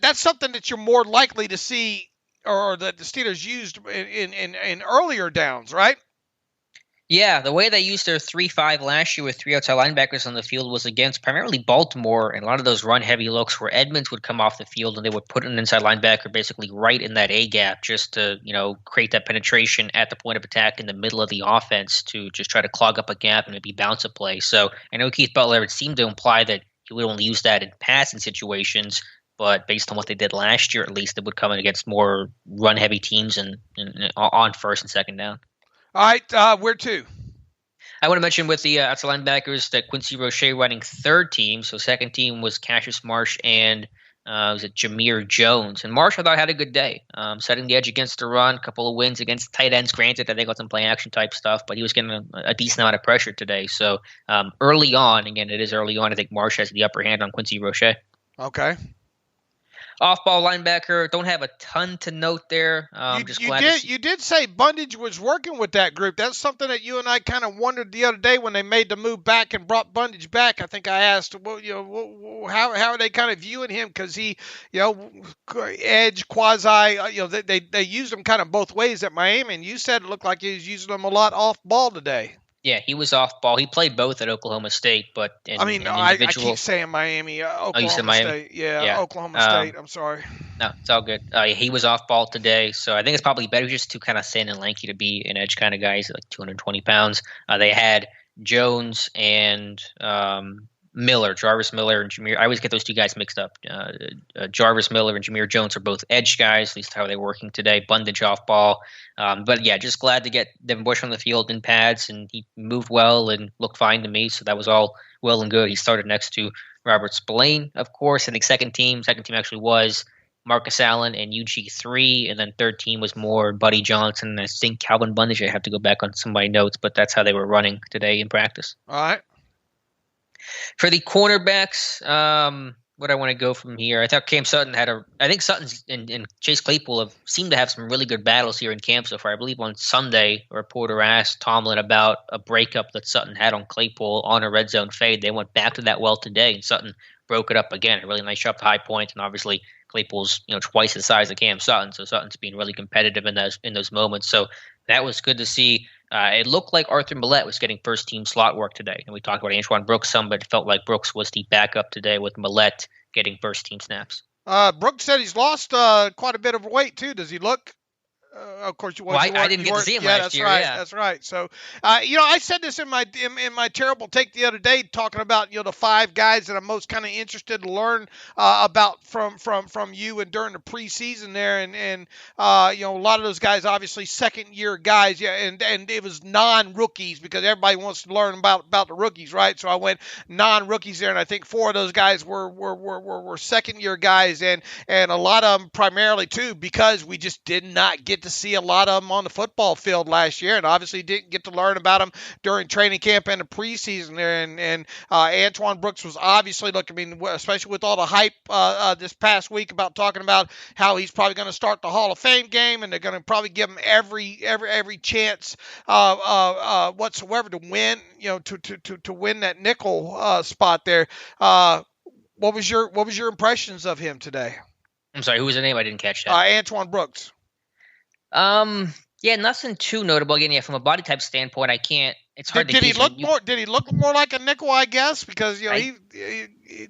that's something that you're more likely to see, or that the Steelers used in earlier downs, right? Yeah, the way they used their 3-5 last year with 3 outside linebackers on the field was against primarily Baltimore, and a lot of those run-heavy looks where Edmonds would come off the field and they would put an inside linebacker basically right in that A-gap just to, create that penetration at the point of attack in the middle of the offense to just try to clog up a gap and maybe bounce a play. So I know Keith Butler would seem to imply that he would only use that in passing situations, but based on what they did last year, at least, it would come in against more run-heavy teams and on first and second down. All right, where to? I want to mention with the outside linebackers that Quincy Roche running third team. So second team was Cassius Marsh and was it Jameer Jones. And Marsh, I thought, had a good day, setting the edge against the run, a couple of wins against tight ends. Granted, I think got some play action type stuff, but he was getting a decent amount of pressure today. So early on, again, it is early on, I think Marsh has the upper hand on Quincy Roche. Okay. Off-ball linebacker, don't have a ton to note there. You did say Bundage was working with that group. That's something that you and I kind of wondered the other day when they made the move back and brought Bundage back. I think I asked, how are they kind of viewing him? Because he, edge, quasi, they used him kind of both ways at Miami, and you said it looked like he was using them a lot off-ball today. Yeah, he was off ball. He played both at Oklahoma State, but I keep saying Miami, Oklahoma State. Yeah, Oklahoma State. I'm sorry. No, it's all good. He was off ball today, so I think it's probably better just to kind of thin and lanky to be an edge kind of guy. He's like 220 pounds. They had Jones and Jarvis Miller and Jameer. I always get those two guys mixed up. Jarvis Miller and Jameer Jones are both edge guys, at least how they're working today. Bundage off ball. But yeah, just glad to get Devin Bush on the field in pads, and he moved well and looked fine to me. So that was all well and good. He started next to Robert Spillane, of course. I think second team actually was Marcus Allen and UG3, and then third team was more Buddy Johnson and I think Calvin Bundage. I have to go back on some of my notes, but that's how they were running today in practice. All right. For the cornerbacks, what do I want to go from here? I thought Cam Sutton I think Sutton's and Chase Claypool have seemed to have some really good battles here in camp so far. I believe on Sunday, a reporter asked Tomlin about a breakup that Sutton had on Claypool on a red zone fade. They went back to that well today, and Sutton broke it up again. A really nice shot to high point, and obviously Claypool's twice the size of Cam Sutton, so Sutton's being really competitive in those moments. So that was good to see. It looked like Arthur Millette was getting first-team slot work today. And we talked about Antoine Brooks some, but it felt like Brooks was the backup today with Millette getting first-team snaps. Brooks said he's lost quite a bit of weight, too. Does he look? Of course, I didn't get to see him last year. Right, yeah, that's right. So, I said this in my terrible take the other day, talking about the 5 guys that I'm most kind of interested to learn about from you and during the preseason there, and a lot of those guys obviously second year guys, and it was non-rookies because everybody wants to learn about the rookies, right? So I went non-rookies there, and I think 4 of those guys were second year guys, and a lot of them primarily too because we just did not get to see a lot of them on the football field last year, and obviously didn't get to learn about them during training camp and the preseason there. And Antoine Brooks was obviously especially with all the hype this past week about talking about how he's probably going to start the Hall of Fame game, and they're going to probably give him every chance whatsoever to win, to win that nickel spot there. What was your impressions of him today? I'm sorry, who was the name? I didn't catch that. Antoine Brooks. Yeah, nothing too notable. Again, from a body type standpoint, I can't. It's hard to. Did he look more like a nickel? I guess because he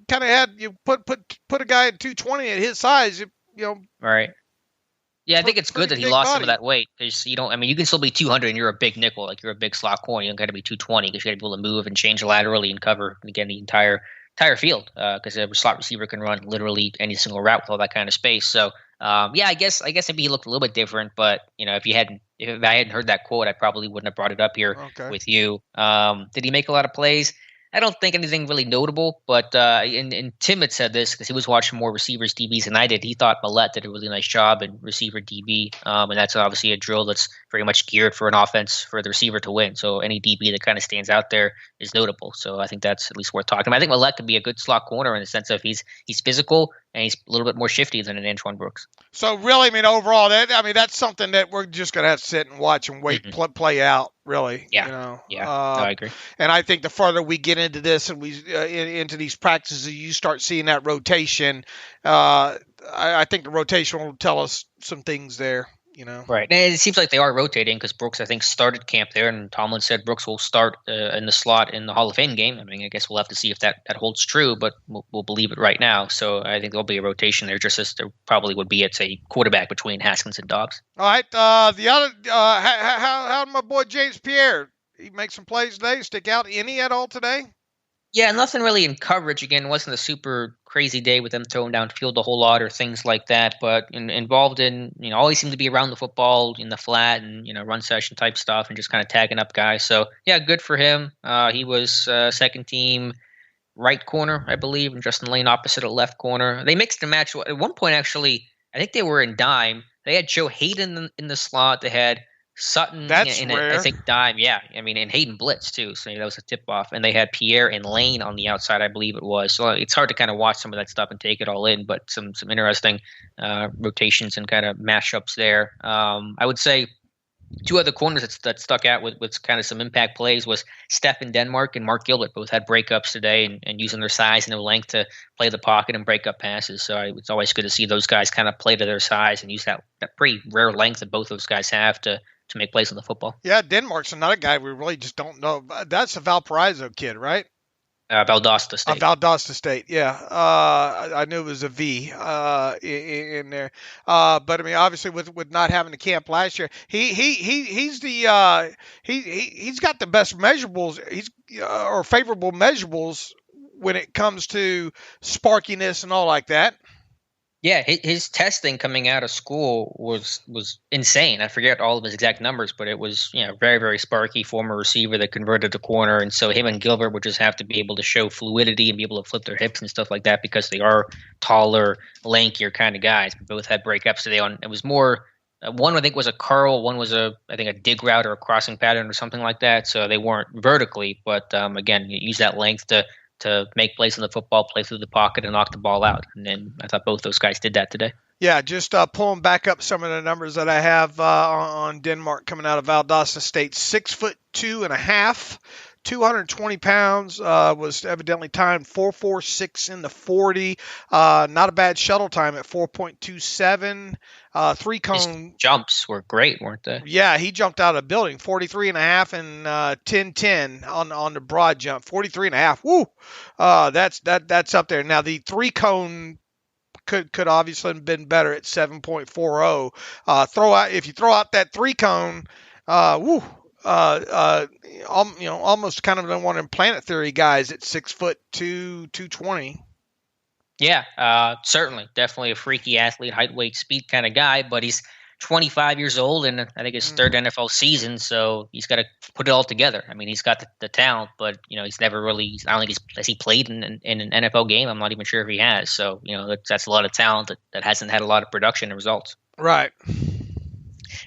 kind of had put a guy at 220 at his size. Right. Yeah, I think it's good that he lost some of that weight because you can still be 200 and you're a big nickel, like you're a big slot corner. You don't got to be 220 because you got to be able to move and change laterally and cover again the entire field because a slot receiver can run literally any single route with all that kind of space. So. I guess maybe he looked a little bit different, but if I hadn't heard that quote, I probably wouldn't have brought it up here with you. Did he make a lot of plays? I don't think anything really notable, but and Tim had said this because he was watching more receivers, DBs than I did. He thought Millette did a really nice job in receiver DB, and that's obviously a drill that's very much geared for an offense for the receiver to win. So any DB that kind of stands out there is notable. So I think that's at least worth talking about. I think Millette could be a good slot corner in the sense of he's physical and he's a little bit more shifty than an Antoine Brooks. So really, overall, that's something that we're just going to have to sit and watch and wait play out. Really, yeah, I agree. And I think the further we get into this and we into these practices, you start seeing that rotation. I think the rotation will tell us some things there. Right. And it seems like they are rotating because Brooks, I think, started camp there, and Tomlin said Brooks will start in the slot in the Hall of Fame game. I guess we'll have to see if that holds true, but we'll believe it right now. So I think there'll be a rotation there, just as there probably would be at a quarterback between Haskins and Dobbs. All right. The other, how my boy James Pierre? He make some plays today. Stick out any at all today? Yeah, nothing really in coverage. Again, it wasn't a super crazy day with them throwing downfield a whole lot or things like that, but involved in, always seemed to be around the football in the flat and, run session type stuff and just kind of tagging up guys. So, yeah, good for him. He was second team right corner, I believe, and Justin Lane opposite at left corner. They mixed and matched. At one point, actually, I think they were in dime. They had Joe Hayden in the slot. They had Sutton in I think dime, and Hayden blitz too, so that was a tip-off. And they had Pierre and Lane on the outside, I believe it was. So it's hard to kind of watch some of that stuff and take it all in, but some interesting rotations and kind of mashups there. I would say two other corners that stuck out with kind of some impact plays was Stephen Denmark and Mark Gilbert. Both had breakups today and using their size and their length to play the pocket and break up passes. So it's always good to see those guys kind of play to their size and use that pretty rare length that both those guys have to make plays on the football. Yeah, Denmark's another guy we really just don't know. That's a Valparaiso kid, right? Valdosta State. Valdosta State, yeah. I knew it was a V in there. But obviously with not having the camp last year, he's got the best measurables. Or favorable measurables when it comes to sparkiness and all like that. Yeah, his testing coming out of school was insane. I forget all of his exact numbers, but it was very, very sparky, former receiver that converted to corner. And so him and Gilbert would just have to be able to show fluidity and be able to flip their hips and stuff like that because they are taller, lankier kind of guys. Both had breakups today. It was more one I think was a curl, one was a dig route or a crossing pattern or something like that. So they weren't vertically, but again, you use that length to make plays on the football, play through the pocket, and knock the ball out. And then I thought both those guys did that today. Yeah, just pulling back up some of the numbers that I have on Denmark coming out of Valdosta State. 6'2.5", 220 pounds, was evidently timed 4.46 in the 40. Not a bad shuttle time at 4.27. Three-cone. His jumps were great, weren't they? Yeah, he jumped out of the building, 43.5 and 10.10 on the broad jump. 43.5. Woo! That's up there. Now the three-cone could obviously have been better at 7.40. If you throw out that three-cone, almost kind of the one in Planet Theory guys at 6'2", 220. Yeah, certainly. Definitely a freaky athlete, height, weight, speed kind of guy, but he's 25 years old and I think his third NFL season, so he's got to put it all together. I mean, he's got the talent, but, he's never really – I don't think has he played in an NFL game? I'm not even sure if he has. So, that's a lot of talent that hasn't had a lot of production and results. Right.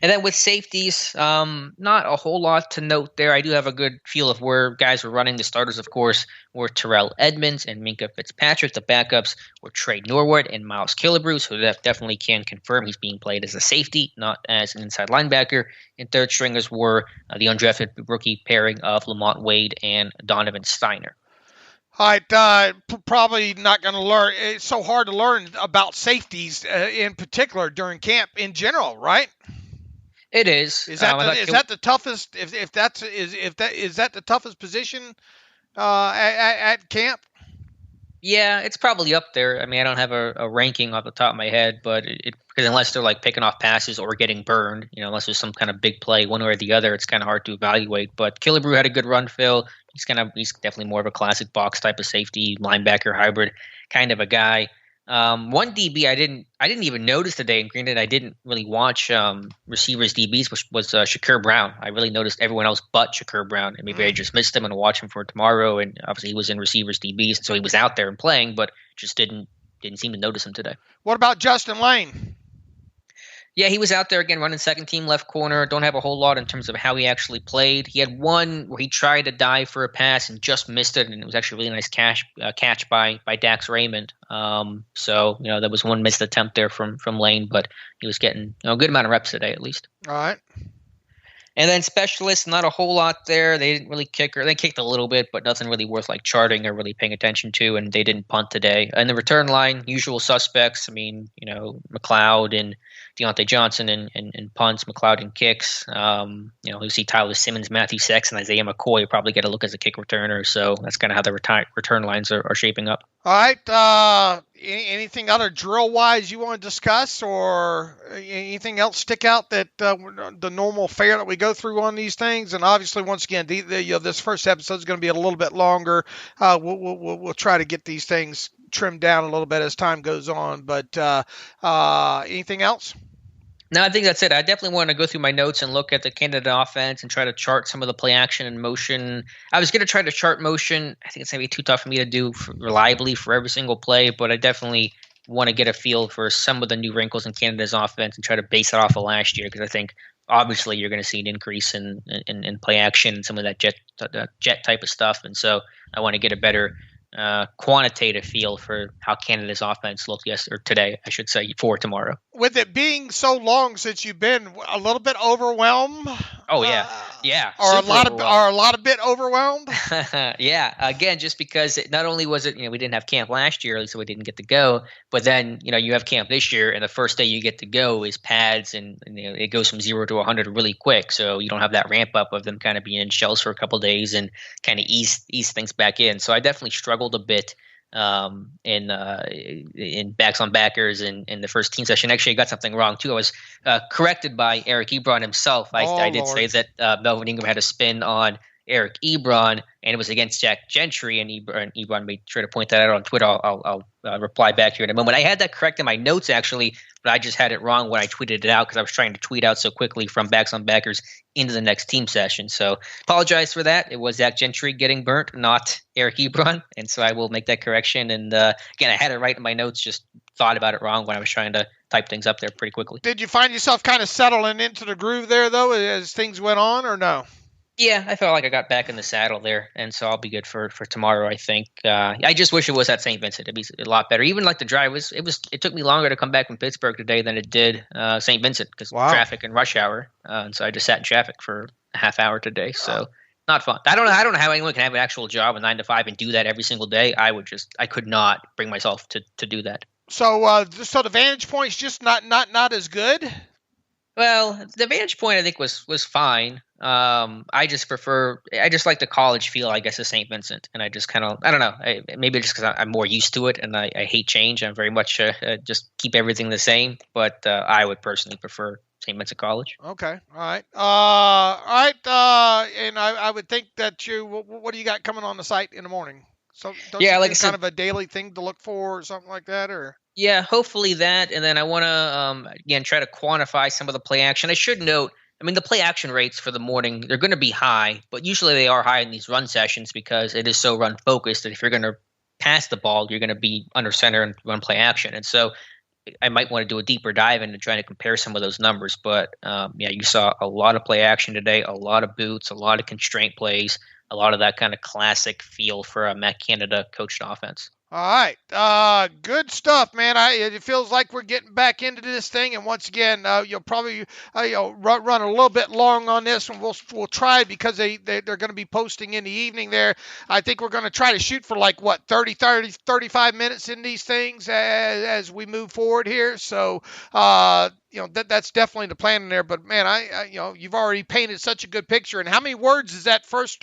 And then with safeties, not a whole lot to note there. I do have a good feel of where guys were running. The starters, of course, were Terrell Edmonds and Minkah Fitzpatrick. The backups were Trey Norwood and Miles Killebrew, so that definitely can confirm he's being played as a safety, not as an inside linebacker. And third stringers were the undrafted rookie pairing of Lamont Wade and Donovan Steiner. All right, probably not going to learn. It's so hard to learn about safeties in particular during camp in general, right? It is. Is that the toughest? Is that the toughest position at camp? Yeah, it's probably up there. I mean, I don't have a ranking off the top of my head, but because unless they're like picking off passes or getting burned, unless there's some kind of big play one way or the other, it's kind of hard to evaluate. But Killebrew had a good run, Phil. He's definitely more of a classic box type of safety, linebacker hybrid kind of a guy. One DB I didn't even notice today, and granted I didn't really watch receivers DBs, which was Shakur Brown. I really noticed everyone else but Shakur Brown, and maybe I just missed him and I'll watch him for tomorrow. And obviously he was in receivers DBs, and so he was out there and playing, but just didn't seem to notice him today. What about Justin Lane? Yeah, he was out there again running second team left corner. Don't have a whole lot in terms of how he actually played. He had one where he tried to dive for a pass and just missed it, and it was actually a really nice catch by Dax Raymond. So there was one missed attempt there from Lane, but he was getting a good amount of reps today at least. All right. And then specialists, not a whole lot there. They didn't really kick, or they kicked a little bit, but nothing really worth like charting or really paying attention to. And they didn't punt today. And the return line, usual suspects. I mean, McLeod and Deontay Johnson and punts, McLeod and kicks. You see Tyler Simmons, Matthew Sexton, Isaiah McCoy probably get a look as a kick returner. So that's kind of how the return lines are shaping up. All right. Anything other drill-wise you want to discuss, or anything else stick out that the normal fare that we go through on these things? And obviously, once again, this first episode is going to be a little bit longer. We'll try to get these things trimmed down a little bit as time goes on. But anything else? No, I think that's it. I definitely want to go through my notes and look at the Canada offense and try to chart some of the play action and motion. I was going to try to chart motion. I think it's going to be too tough for me to do reliably for every single play, but I definitely want to get a feel for some of the new wrinkles in Canada's offense and try to base it off of last year, because I think obviously you're going to see an increase in play action and some of that jet type of stuff. And so I want to get a better quantitative feel for how Canada's offense looked today, I should say, for tomorrow. With it being so long since you've been a little bit overwhelmed. Oh yeah, yeah. Are a lot of bit overwhelmed. Yeah. Again, just because not only was it, we didn't have camp last year, so we didn't get to go, but then you have camp this year, and the first day you get to go is pads, and it goes from 0 to 100 really quick. So you don't have that ramp up of them kind of being in shells for a couple of days and kind of ease things back in. So I definitely struggled a bit in backs on backers in the first team session. Actually, I got something wrong too. I was corrected by Eric Ebron himself. I did say that Melvin Ingram had a spin on Eric Ebron, and it was against Jack Gentry, and Ebron made sure to point that out on Twitter. I'll reply back here in a moment. I had that correct in my notes, actually, but I just had it wrong when I tweeted it out because I was trying to tweet out so quickly from Backs on Backers into the next team session. So apologize for that. It was Zach Gentry getting burnt, not Eric Ebron, and so I will make that correction. And again, I had it right in my notes, just thought about it wrong when I was trying to type things up there pretty quickly. Did you find yourself kind of settling into the groove there, though, as things went on, or no? Yeah, I felt like I got back in the saddle there, and so I'll be good for tomorrow, I think. I just wish it was at St. Vincent. It'd be a lot better. Even like the drive it took me longer to come back from Pittsburgh today than it did St. Vincent because traffic and rush hour. And so I just sat in traffic for a half hour today. So not fun. I don't know how anyone can have an actual job, a 9 to 5, and do that every single day. I could not bring myself to do that. So the vantage point's just not as good. Well, the vantage point I think was fine. I just like the college feel, I guess, of St. Vincent, and I just kind of, I don't know, maybe just because I'm more used to it, and I hate change. I'm very much just keep everything the same, but I would personally prefer St. Vincent College. Okay, all right, and I would think that what do you got coming on the site in the morning? So kind of a daily thing to look for or something like that, or? Yeah, hopefully that, and then I want to again try to quantify some of the play action. I should note, I mean, the play action rates for the morning, they're going to be high, but usually they are high in these run sessions because it is so run focused that if you're going to pass the ball, you're going to be under center and run play action. And so I might want to do a deeper dive into trying to compare some of those numbers. But you saw a lot of play action today, a lot of boots, a lot of constraint plays, a lot of that kind of classic feel for a Matt Canada coached offense. All right. Good stuff, man. It feels like we're getting back into this thing. And once again, you'll probably run a little bit long on this, and we'll try because they're going to be posting in the evening there. I think we're going to try to shoot for 35 minutes in these things as we move forward here. So, that's definitely the plan in there. But man, you've already painted such a good picture. And how many words is that first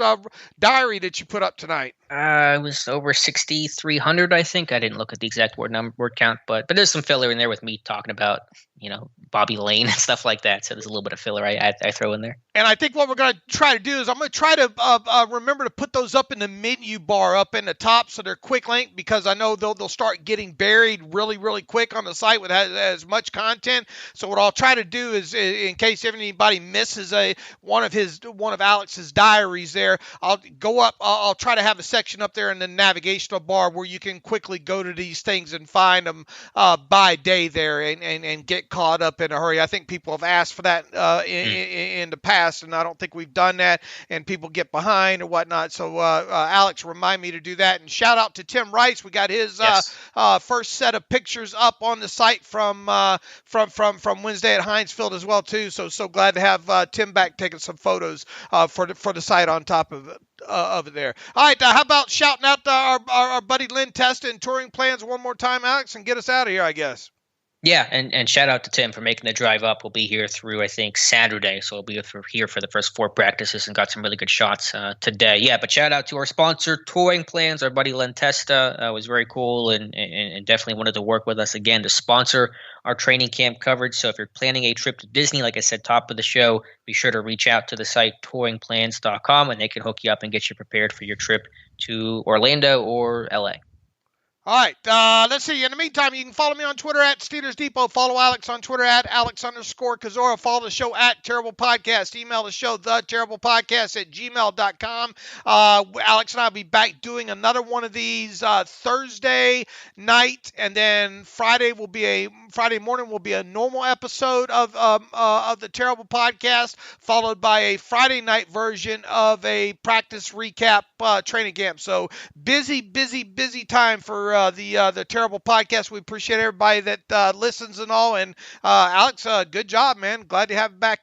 diary that you put up tonight? It was over 6,300, I think. I didn't look at the exact word count, but there's some filler in there with me talking about, Bobby Lane and stuff like that. So there's a little bit of filler I throw in there. And I think what we're going to try to do is I'm going to try to remember to put those up in the menu bar up in the top so they're quick link, because I know they'll start getting buried really, really quick on the site with as much content. So what I'll try to do is, in case anybody misses one of Alex's diaries there, I'll go up. I'll try to have a section up there in the navigational bar where you can quickly go to these things and find them by day there and get caught up in a hurry. I think people have asked for that in the past, and I don't think we've done that, and people get behind or whatnot. So Alex, remind me to do that. And shout out to Tim Rice. We got his first set of pictures up on the site from Wednesday at Heinz Field as well too. So glad to have Tim back taking some photos for the site on top of it. Over there. All right, how about shouting out our buddy Lynn Testa and Touring Plans one more time, Alex, and get us out of here, I guess. Yeah, and shout out to Tim for making the drive up. We'll be here through, I think, Saturday, so we'll be here for the first 4 practices and got some really good shots today. Yeah, but shout out to our sponsor, Touring Plans. Our buddy Len Testa was very cool and definitely wanted to work with us again to sponsor our training camp coverage. So if you're planning a trip to Disney, like I said, top of the show, be sure to reach out to the site touringplans.com, and they can hook you up and get you prepared for your trip to Orlando or LA. All right, let's see. In the meantime, you can follow me on Twitter at Steelers Depot. Follow Alex on Twitter at Alex_Kozora. Follow the show at Terrible Podcast. Email the show, theterriblepodcast@gmail.com. Alex and I will be back doing another one of these Thursday night, and then Friday morning will be a normal episode of the Terrible Podcast, followed by a Friday night version of a practice recap training camp. So busy time for the Terrible Podcast. We appreciate everybody that listens and all. And Alex, good job, man. Glad to have back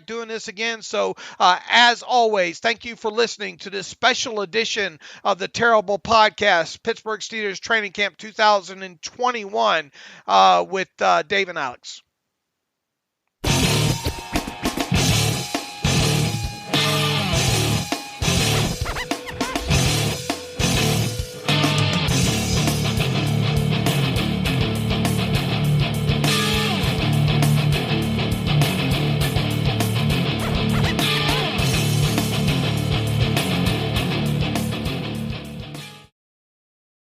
doing this again. So as always, thank you for listening to this special edition of the Terrible Podcast, Pittsburgh Steelers Training Camp 2021 with Dave and Alex.